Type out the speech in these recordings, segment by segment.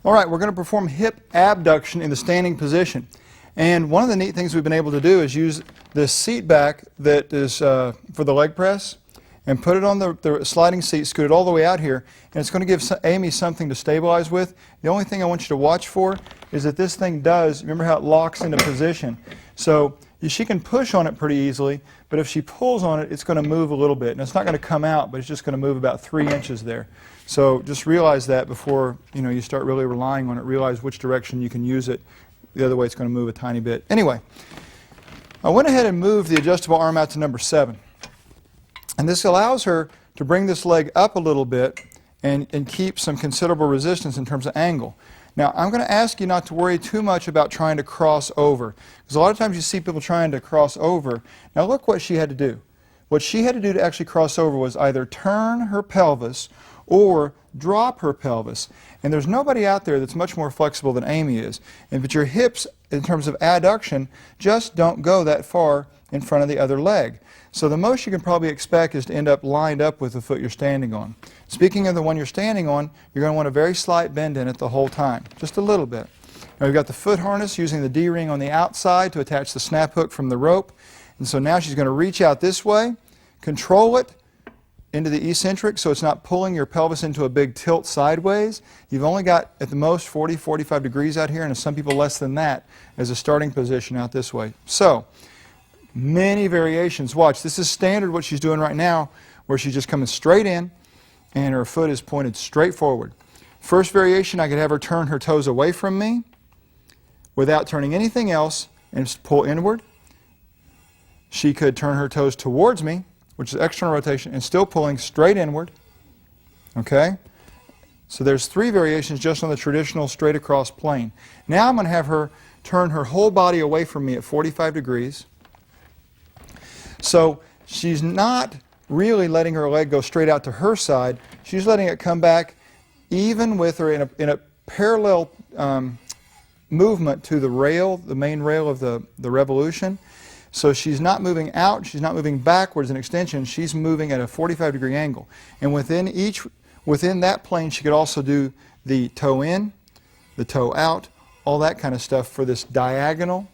All right, we're going to perform hip abduction in the standing position. And one of the neat things we've been able to do is use this seat back that is for the leg press and put it on the sliding seat, scoot it all the way out here, and it's going to give Amy something to stabilize with. The only thing I want you to watch for is that this thing does, remember how it locks into position. So she can push on it pretty easily, but if she pulls on it, it's going to move a little bit. And it's not going to come out, but it's just going to move about 3 inches there. So just realize that before you start really relying on it. Realize which direction you can use it. The other way it's going to move a tiny bit. Anyway, I went ahead and moved the adjustable arm out to number 7. And this allows her to bring this leg up a little bit and keep some considerable resistance in terms of angle. Now, I'm going to ask you not to worry too much about trying to cross over, because a lot of times you see people trying to cross over. Now look what she had to do. What she had to do to actually cross over was either turn her pelvis or drop her pelvis. And there's nobody out there that's much more flexible than Amy is. But your hips, in terms of adduction, just don't go that far in front of the other leg. So the most you can probably expect is to end up lined up with the foot you're standing on. Speaking of the one you're standing on, you're going to want a very slight bend in it the whole time, just a little bit. Now we've got the foot harness using the D-ring on the outside to attach the snap hook from the rope. And so now she's going to reach out this way, control it into the eccentric so it's not pulling your pelvis into a big tilt sideways. You've only got at the most 40, 45 degrees out here, and some people less than that as a starting position out this way. So many variations. Watch, this is standard what she's doing right now, where she's just coming straight in and her foot is pointed straight forward. First variation, I could have her turn her toes away from me without turning anything else and just pull inward. She could turn her toes towards me, which is external rotation, and still pulling straight inward. Okay? So there's 3 variations just on the traditional straight across plane. Now I'm going to have her turn her whole body away from me at 45 degrees. So she's not really letting her leg go straight out to her side. She's letting it come back even with her in a parallel movement to the rail, the main rail of the Revolution. So she's not moving out, she's not moving backwards in extension, she's moving at a 45-degree angle. And within that plane, she could also do the toe in, the toe out, all that kind of stuff for this diagonal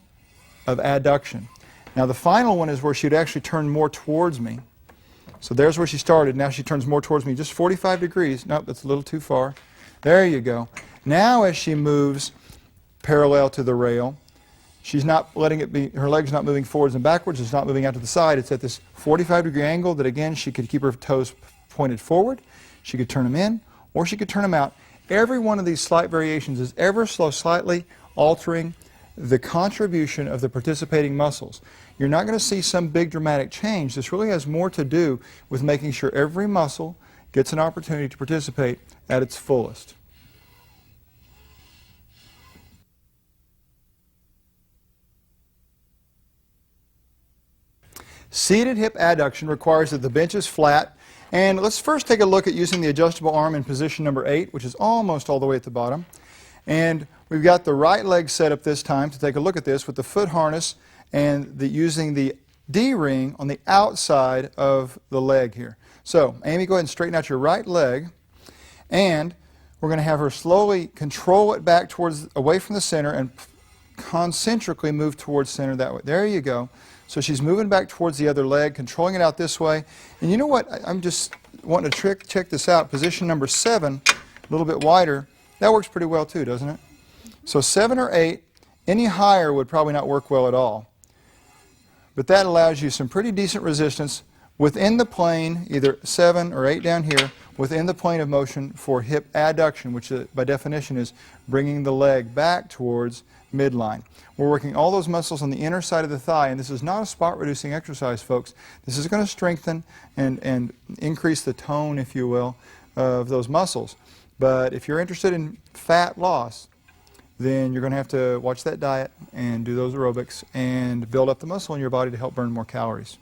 of adduction. Now the final one is where she'd actually turn more towards me. So there's where she started. Now she turns more towards me, just 45 degrees. Nope, that's a little too far. There you go. Now as she moves parallel to the rail, she's not letting it be, her leg's not moving forwards and backwards, it's not moving out to the side. It's at this 45-degree angle that, again, she could keep her toes pointed forward, she could turn them in, or she could turn them out. Every one of these slight variations is ever so slightly altering the contribution of the participating muscles. You're not going to see some big dramatic change. This really has more to do with making sure every muscle gets an opportunity to participate at its fullest. Seated hip adduction requires that the bench is flat. And let's first take a look at using the adjustable arm in position number 8, which is almost all the way at the bottom. And we've got the right leg set up this time to take a look at this with the foot harness and using the D-ring on the outside of the leg here. So, Amy, go ahead and straighten out your right leg, and we're going to have her slowly control it back away from the center and concentrically move towards center that way. There you go. So she's moving back towards the other leg, controlling it out this way. And you know what? I'm just wanting to check this out. Position number 7, a little bit wider. That works pretty well too, doesn't it? So 7 or 8, any higher would probably not work well at all. But that allows you some pretty decent resistance within the plane, either 7 or 8 down here, within the plane of motion for hip adduction, which by definition is bringing the leg back towards midline. We're working all those muscles on the inner side of the thigh, and this is not a spot-reducing exercise, folks. This is going to strengthen and increase the tone, if you will, of those muscles. But if you're interested in fat loss, then you're going to have to watch that diet and do those aerobics and build up the muscle in your body to help burn more calories.